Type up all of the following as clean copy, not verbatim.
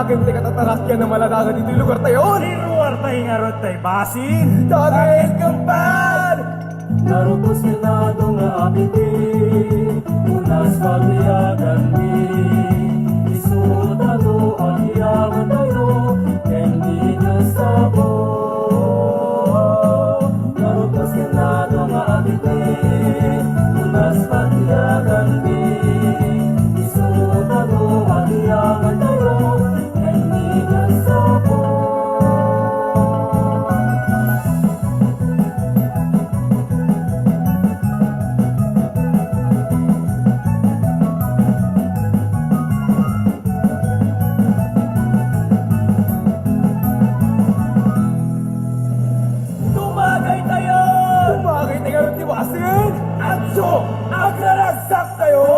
aking tikatatarakyan na malagaga dito yung lugar tayo. Liruar tayo nga ron tayo, Basi. Dagay kumpad! Naruto Senado nga abiti, unas pagbiyagan di. Isutado ang iyaman tayo, hindi nyo sabo. Naruto Senado nga abiti, unas pagbiyagan di. Isutado ang iyaman tayo, hindi nyo sabo. Basin! Atso! Agraragsak kayo!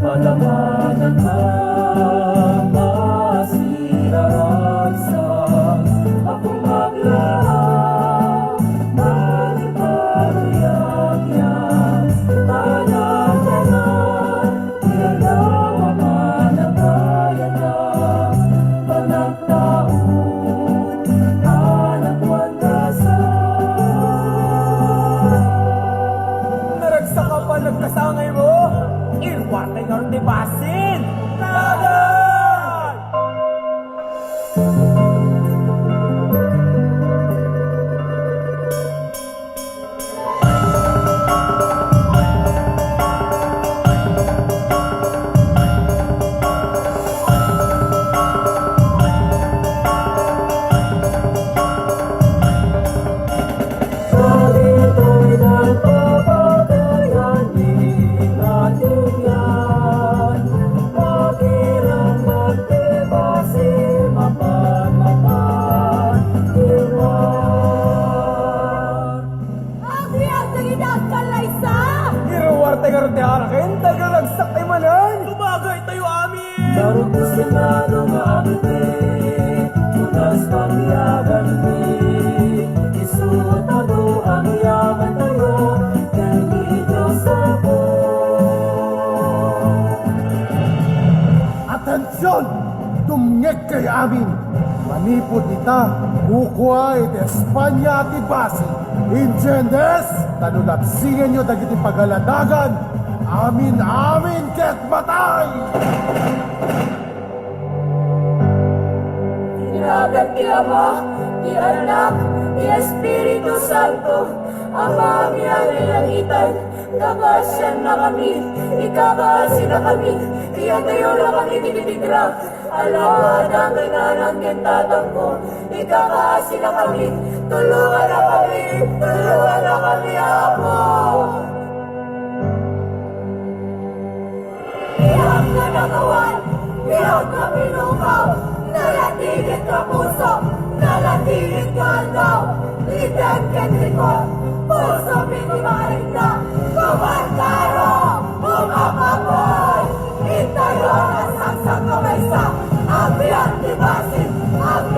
Palamanan ang masiraragsak, akong maglahap, malipaguyagyan, panagdanan, ilalawaman ang bayan na, panagtaon, anak wandasan. Naragsak ka pa nagkasangay mo? Irwatay nga rin ni Basin! Tagay! Dito'y nagpapagayan din natin yan. Pakirang magtibasin, mapan, iwan. Agriag na ginagkalaysa! Irwatay nga rin ni Harakin, tagalagsak tayo manan! Tumagay tayo amin. Naruto Senado nga abiti, unas pagbiyagan di. Isutado ang iyaman tayo, hindi nyo sabo. Atensyon! Tumngeg kay amin! Manipod ita, bukway de Espanya ti Basi. Incendes, tanulapsingan nyo dagiti pagaladagan. Amin ket batay! Tinagan ti Ama, ti Anak, ti Espiritu Santo, Ama miyan ilangitan, kakasyan na kami, ikakasin na kami, iyatayo na kami tinitigra, alawan ang kinanan kintatang ko, ikakasin na kami, tulungan na kami, Apo! Ihag na nakawan, ihag na pinukaw, nalatigit ka puso, nalatigit ka daw, litan kentikot, puso pinimarin na, kumarkaro, umapapoy, itayo na saksak kamaysa, agbiyan di basin, agbiyan